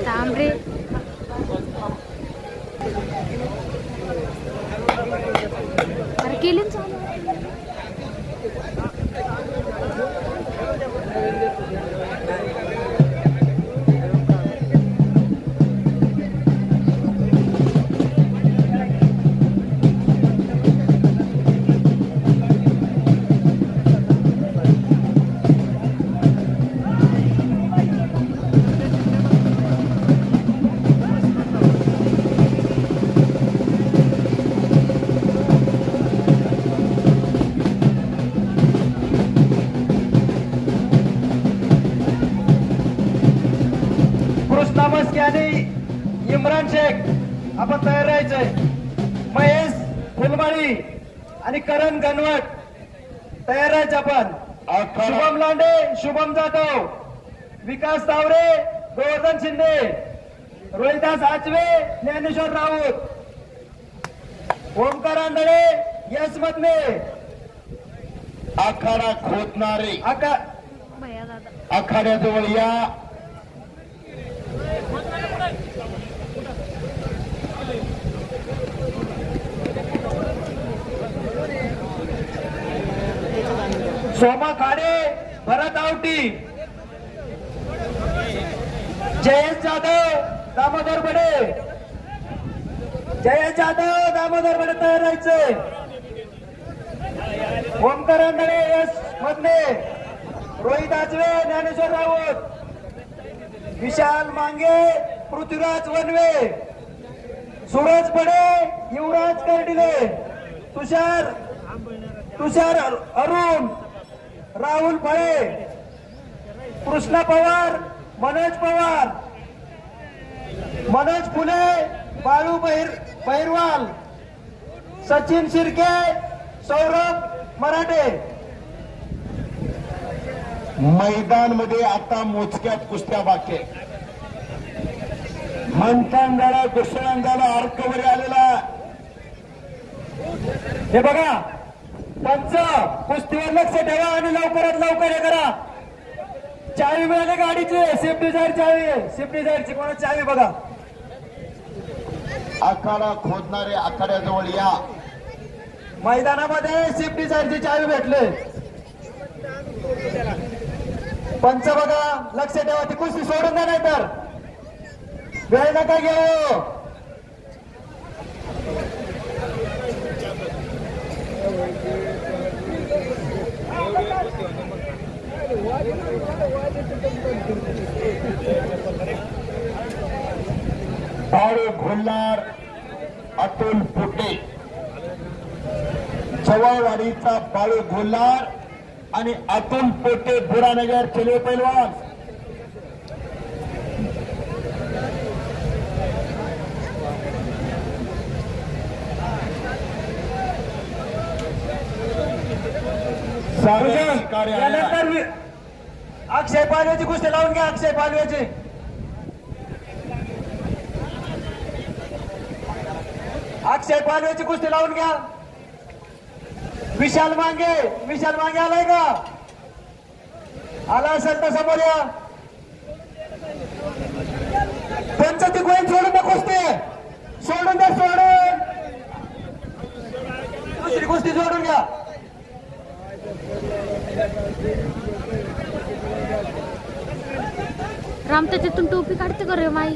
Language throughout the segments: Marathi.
तांबरे अरे केली इम्रान शेख आपण तयार राहायचंय. महेश फुलमाळी आणि करण गणवट तयार राहायचं आपण. शुभम लांडे, शुभम जाधव, विकास तावरे, गोवर्धन शिंदे, रोहिदास आचवे, ज्ञानेश्वर राऊत, ओमकार आंधळे, यश मधने. आखाडा खोदणारे आखाड्याजवळ या. सोमा खाडे, भरत आवटी, जयेश जाधव, दामोदर बडे, जयेश जाधव, दामोदर बडे तयार राहायचे. ओमकार आंधळे, यश मधने, रोहित आचवे, ज्ञानेश्वर राऊत, विशाल मांगे, पृथ्वीराज वनवे, सूरज बडे, युवराज कर्डिले, तुषार अरुण, राहुल फळे, कृष्णा पवार, मनोज पवार, मनोज फुले, बाळू बहिरवाल, सचिन शिर्के, सौरभ मराठे. मैदान मध्ये आता मोजक्यात कुस्त्या बाकी. मंथन झाला, घुसळण झाला, अर्कवरी आलेला. हे बघा, पंच कुस्तीवर लक्ष ठेवा आणि लवकरात लवकर हे करा. चावी मिळाली गाडीची, स्विफ्ट डिझायर चावी, स्विफ्ट डिझायरची कोणाची चावी बघा. आखाडा खोदणारे आखाड्याजवळ या. मैदानामध्ये स्विफ्ट डिझायरची चावी भेटले. पंच बघा, लक्ष ठेवा, ती कुस्ती सोडून द्या, नाही तर वेळ नका घेऊ. बाळू घोल्हार, अतुल पोटे, जवळवाडीचा बाळू घोल्हार आणि अतुल पोटे, बुरानगर चले पैलवान. यानंतर अक्षय पालवेची कुस्ती लावून घ्या. अक्षय पालवेची, अक्षय पालवेची कुस्ती लावून घ्या. विशाल मांगे, विशाल मांगे आलाय का? आला असेल तर समोर या. पंचती गोळी सोडून द्या, कुस्ती सोडून द्या, सोडून दुसरी कुस्ती सोडून घ्या. राम त्याच्यातून टोपी काढते का रे माई?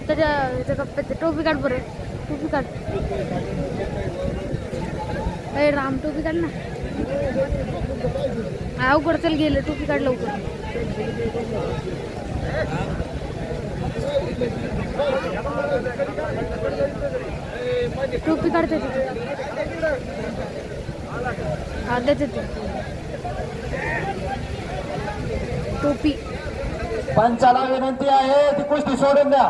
त्याच्या कप्प्यात टोपी काढ बरं, टोपी काढ. अरे राम टोपी काढ ना. अवघड चल गेलं, टोपी काढ लवकर. टोपी काढते हा, देते टोपी. पंचाला विनंती आहे, ती कुस्ती सोडून द्या.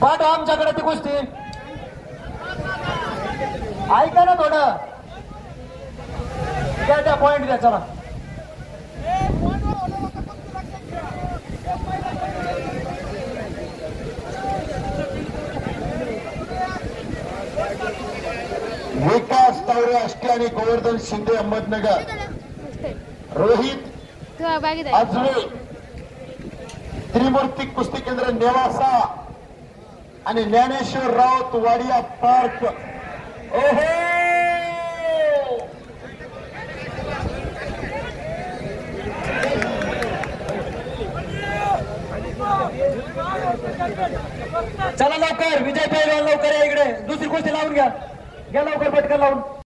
पाठवा आमच्याकडे ती कुस्ती. ऐका ना थोडं, द्या पॉइंट द्या. चला, विकास तावरे आष्टे आणि गोवर्धन शिंदे अहमदनगर, रोहित तेव्हा बागेत आहे. आजळे त्रिमूर्ती कुस्ती केंद्र नेवासा आणि ज्ञानेश्वर राऊत वाडिया पार्क. ओहो चला लवकर विजय पैलवान लवकर या इकडे. दुसरी कुस्ती लावून घ्या लवकर पटकन लावून.